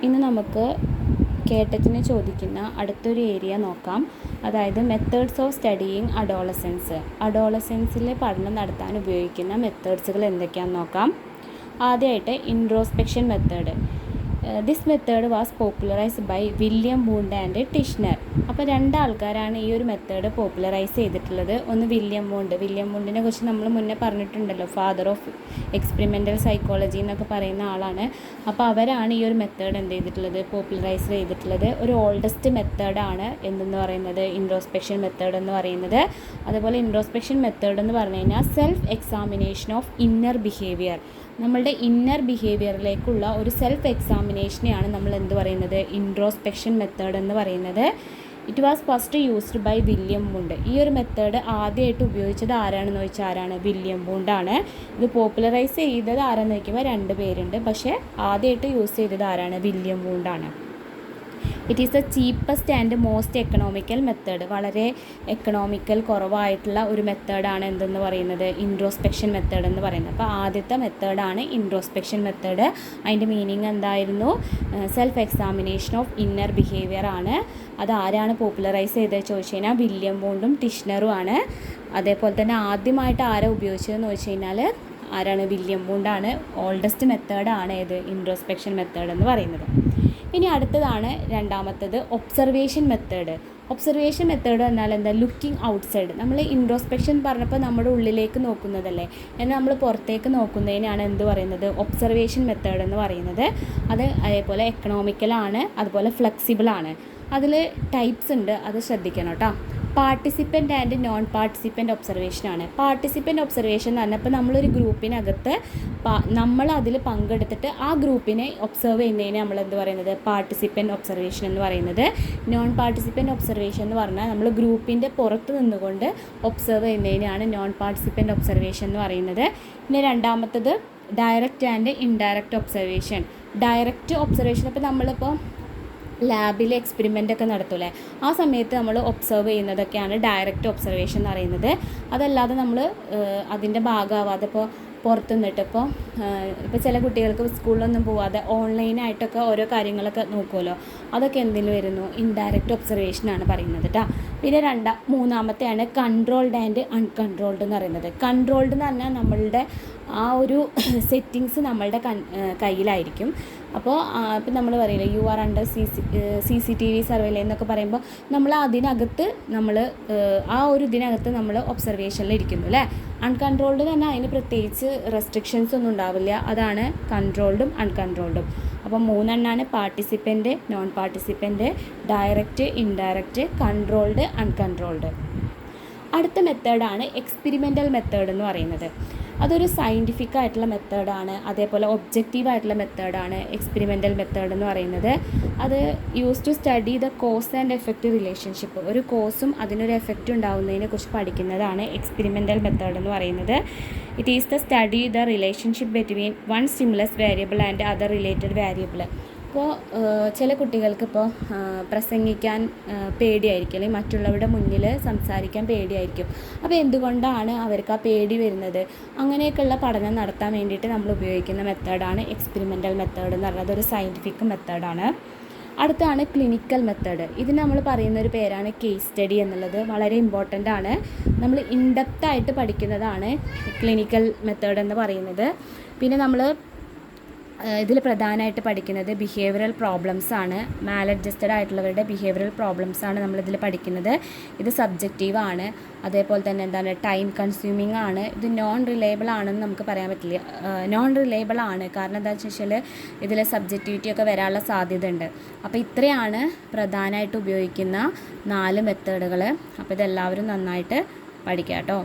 ഇന്ന് നമുക്ക് കേട്ടറ്റിന് ചോദിക്കുന്ന അടുത്തൊരു ഏരിയ നോക്കാം. അതായത് മെത്തേഡ്സ് ഓഫ് സ്റ്റഡിയിങ് അഡോളസൻസ്. അഡോളസൻസിൽ പഠനം നടത്താൻ ഉപയോഗിക്കുന്ന മെത്തേഡ്സുകൾ എന്തൊക്കെയാണെന്ന് നോക്കാം. ആദ്യമായിട്ട് introspection method. This method was popularised by William Wundt and Titchener. അപ്പോൾ രണ്ടാൾക്കാരാണ് ഈ ഒരു മെത്തേഡ് പോപ്പുലറൈസ് ചെയ്തിട്ടുള്ളത്. ഒന്ന് വില്യം വൂണ്ടിനെ കുറിച്ച് നമ്മൾ മുന്നേ പറഞ്ഞിട്ടുണ്ടല്ലോ, ഫാദർ ഓഫ് എക്സ്പെരിമെൻ്റൽ സൈക്കോളജി എന്നൊക്കെ പറയുന്ന ആളാണ്. അപ്പോൾ അവരാണ് ഈ ഒരു മെത്തേഡ് എന്ത് ചെയ്തിട്ടുള്ളത്, പോപ്പുലറൈസ് ചെയ്തിട്ടുള്ളത്. ഒരു ഓൾഡസ്റ്റ് മെത്തേഡാണ് എന്തെന്ന് പറയുന്നത്, ഇൻട്രോസ്പെക്ഷൻ മെത്തേഡ് എന്ന് പറയുന്നത്. അതുപോലെ ഇൻട്രോസ്പെക്ഷൻ മെത്തേഡ് എന്ന് പറഞ്ഞു കഴിഞ്ഞാൽ self examination of inner behaviour. നമ്മളുടെ ഇന്നർ ബിഹേവിയറിലേക്കുള്ള ഒരു സെൽഫ് എക്സാമിനേഷനെയാണ് നമ്മൾ എന്ത് പറയുന്നത്, ഇൻട്രോസ്പെക്ഷൻ മെത്തേഡ് എന്ന് പറയുന്നത്. It was first used by William Wundt. ഈ ഒരു മെത്തേഡ് ആദ്യമായിട്ട് ഉപയോഗിച്ചത് ആരാണെന്ന് ചോദിച്ചാൽ ആരാണ്, വില്യം വൂണ്ടാണ്. ഇത് പോപ്പുലറൈസ് ചെയ്തത് ആരാന്ന് ചോദിക്കുമ്പോൾ രണ്ട് പേരുണ്ട്, പക്ഷേ ആദ്യമായിട്ട് യൂസ് ചെയ്തത് ആരാണ്, വില്യം വൂണ്ടാണ്. It is the cheapest and most economical method. വളരെ എക്കണോമിക്കൽ കുറവായിട്ടുള്ള ഒരു മെത്തേഡാണ് എന്തെന്ന് പറയുന്നത്, ഇൻട്രോസ്പെക്ഷൻ മെത്തേഡ് എന്ന് പറയുന്നത്. അപ്പോൾ ആദ്യത്തെ മെത്തേഡാണ് ഇൻട്രോസ്പെക്ഷൻ മെത്തേഡ്. അതിൻ്റെ മീനിങ് എന്തായിരുന്നു, self examination of inner behaviour ആണ്. അത് ആരാണ് പോപ്പുലറൈസ് ചെയ്തത് ചോദിച്ചു കഴിഞ്ഞാൽ വില്യം വൂണ്ടും ടിഷ്നറും ആണ്. അതേപോലെ തന്നെ ആദ്യമായിട്ട് ആരാ ഉപയോഗിച്ചതെന്ന് ചോദിച്ചു കഴിഞ്ഞാൽ ആരാണ്, വില്യം വൂണ്ടാണ്. ഓൾഡസ്റ്റ് മെത്തേഡാണ് ഏത്, ഇൻട്രോസ്പെക്ഷൻ മെത്തേഡ് എന്ന് പറയുന്നത്. ഇനി അടുത്തതാണ് രണ്ടാമത്തത് ഒബ്സർവേഷൻ മെത്തേഡ്. ഒബ്സർവേഷൻ മെത്തേഡ് എന്നാൽ എന്താ, ലുക്കിംഗ് ഔട്ട്സൈഡ്. നമ്മൾ ഇൻട്രോസ്പെക്ഷൻ പറഞ്ഞപ്പോൾ നമ്മുടെ ഉള്ളിലേക്ക് നോക്കുന്നതല്ലേ, എന്നാൽ നമ്മൾ പുറത്തേക്ക് നോക്കുന്നതിനാണ് എന്ത് പറയുന്നത്, ഒബ്സർവേഷൻ മെത്തേഡ് എന്ന് പറയുന്നത്. അത് അതേപോലെ എക്കണോമിക്കലാണ്, അതുപോലെ ഫ്ലെക്സിബിളാണ്. അതിൽ ടൈപ്സ് ഉണ്ട്, അത് ശ്രദ്ധിക്കണം കേട്ടോ. പാർട്ടിസിപ്പൻ്റ് ആൻഡ് നോൺ പാർട്ടിസിപ്പൻ്റ് ഒബ്സർവേഷനാണ്. പാർട്ടിസിപ്പൻ്റ് ഒബ്സർവേഷൻ എന്ന് പറഞ്ഞാൽ ഇപ്പോൾ നമ്മളൊരു ഗ്രൂപ്പിനകത്ത് നമ്മൾ അതിൽ പങ്കെടുത്തിട്ട് ആ ഗ്രൂപ്പിനെ ഒബ്സർവ് ചെയ്യുന്നതിന് നമ്മൾ എന്ത് പറയുന്നത്, പാർട്ടിസിപ്പൻ്റ് ഒബ്സർവേഷൻ എന്ന് പറയുന്നത്. നോൺ പാർട്ടിസിപ്പൻ്റ് ഒബ്സർവേഷൻ എന്ന് പറഞ്ഞാൽ നമ്മൾ ഗ്രൂപ്പിൻ്റെ പുറത്ത് നിന്നുകൊണ്ട് ഒബ്സർവ് ചെയ്യുന്നതിനാണ് നോൺ പാർട്ടിസിപ്പൻ്റ് ഒബ്സർവേഷൻ എന്ന് പറയുന്നത്. പിന്നെ രണ്ടാമത്തത് direct and indirect observation. Direct observation ഇപ്പോൾ നമ്മളിപ്പോൾ ലാബിൽ എക്സ്പെരിമെൻ്റ് ഒക്കെ നടത്തൂലേ, ആ സമയത്ത് നമ്മൾ ഒബ്സർവ് ചെയ്യുന്നതൊക്കെയാണ് ഡയറക്റ്റ് ഒബ്സർവേഷൻ എന്ന് പറയുന്നത്. അതല്ലാതെ നമ്മൾ അതിൻ്റെ ഭാഗമാവാതെ ഇപ്പോൾ പുറത്തു നിന്നിട്ട് ഇപ്പോൾ ചില കുട്ടികൾക്ക് സ്കൂളിലൊന്നും പോവാതെ ഓൺലൈനായിട്ടൊക്കെ ഓരോ കാര്യങ്ങളൊക്കെ നോക്കുമല്ലോ, അതൊക്കെ എന്തിൽ വരുന്നു, ഇൻഡയറക്റ്റ് ഒബ്സർവേഷനാണ് പറയുന്നത് കേട്ടോ. പിന്നെ മൂന്നാമത്തെയാണ് കൺട്രോൾഡ് ആൻഡ് അൺകൺട്രോൾഡ് എന്ന് പറയുന്നത്. കൺട്രോൾഡ് എന്ന് പറഞ്ഞാൽ നമ്മളുടെ ആ ഒരു സെറ്റിങ്സ് നമ്മളുടെ കയ്യിലായിരിക്കും. അപ്പോൾ ഇപ്പം നമ്മൾ പറയില്ലേ, യു ആർ അണ്ടർ CCTV സർവേയിലെ എന്നൊക്കെ പറയുമ്പോൾ നമ്മൾ അതിനകത്ത് ആ ഒരു ഇതിനകത്ത് നമ്മൾ ഒബ്സർവേഷനിൽ ഇരിക്കുന്നു അല്ലേ. അൺകൺട്രോൾഡ് എന്ന് പറഞ്ഞാൽ അതിന് പ്രത്യേകിച്ച് റെസ്ട്രിക്ഷൻസ് ഒന്നും ഉണ്ടാവില്ല. അതാണ് കൺട്രോൾഡും അൺകൺട്രോൾഡും. അപ്പോൾ മൂന്നെണ്ണമാണ് participant, non participant, direct, indirect, controlled, uncontrolled. അടുത്ത മെത്തേഡാണ് എക്സ്പെരിമെൻ്റൽ മെത്തേഡ് എന്ന് പറയുന്നത്. അതൊരു സയൻറ്റിഫിക് ആയിട്ടുള്ള മെത്തേഡാണ്, അതേപോലെ ഒബ്ജക്റ്റീവായിട്ടുള്ള മെത്തേഡാണ് എക്സ്പെരിമെൻ്റൽ മെത്തേഡ് എന്ന് പറയുന്നത്. അത് use to study the cause and effect relationship. ഒരു കോസും അതിനൊരു എഫക്റ്റ് ഉണ്ടാകുന്നതിനെ കുറിച്ച് പഠിക്കുന്നതാണ് എക്സ്പെരിമെൻ്റൽ മെത്തേഡ് എന്ന് പറയുന്നത്. It is the study the relationship between one stimulus variable and other related variable. ഇപ്പോൾ ചില കുട്ടികൾക്കിപ്പോൾ പ്രസംഗിക്കാൻ പേടിയായിരിക്കും, അല്ലെങ്കിൽ മറ്റുള്ളവരുടെ മുന്നിൽ സംസാരിക്കാൻ പേടിയായിരിക്കും. അപ്പോൾ എന്തുകൊണ്ടാണ് അവർക്ക് ആ പേടി വരുന്നത്, അങ്ങനെയൊക്കെയുള്ള പഠനം നടത്താൻ വേണ്ടിയിട്ട് നമ്മൾ ഉപയോഗിക്കുന്ന മെത്തേഡാണ് എക്സ്പെരിമെൻ്റൽ മെത്തേഡ് എന്ന് പറയുന്നത്. അതൊരു സയൻറ്റിഫിക് മെത്തേഡാണ്. അടുത്താണ് ക്ലിനിക്കൽ മെത്തേഡ്. ഇതിന് നമ്മൾ പറയുന്ന ഒരു പേരാണ് കേസ് സ്റ്റഡി എന്നുള്ളത്. വളരെ ഇമ്പോർട്ടൻ്റ് ആണ്, നമ്മൾ ഇൻഡെപ്തായിട്ട് പഠിക്കുന്നതാണ് ക്ലിനിക്കൽ മെത്തേഡ് എന്ന് പറയുന്നത്. പിന്നെ നമ്മൾ ഇതിൽ പ്രധാനമായിട്ട് പഠിക്കുന്നത് ബിഹേവിയറൽ പ്രോബ്ലംസ് ആണ്. മാലഡ്ജസ്റ്റഡ് ആയിട്ടുള്ളവരുടെ ബിഹേവിയറൽ പ്രോബ്ലംസ് ആണ് നമ്മളിതിൽ പഠിക്കുന്നത്. ഇത് സബ്ജക്റ്റീവ് ആണ്, അതേപോലെ തന്നെ എന്താണ്, ടൈം കൺസ്യൂമിങ് ആണ്. ഇത് നോൺ റിലയബിൾ ആണെന്ന് നമുക്ക് പറയാൻ പറ്റില്ല. നോൺ റിലയബിൾ ആണ്, കാരണം എന്താണെന്ന് വെച്ചാൽ ഇതിൽ സബ്ജക്റ്റിവിറ്റി ഒക്കെ വരാനുള്ള സാധ്യത ഉണ്ട്. അപ്പോൾ ഇത്രയാണ് പ്രധാനമായിട്ട് ഉപയോഗിക്കുന്ന 4 മെത്തേഡുകൾ. അപ്പോൾ ഇതെല്ലാവരും നന്നായിട്ട് പഠിക്കാം കേട്ടോ.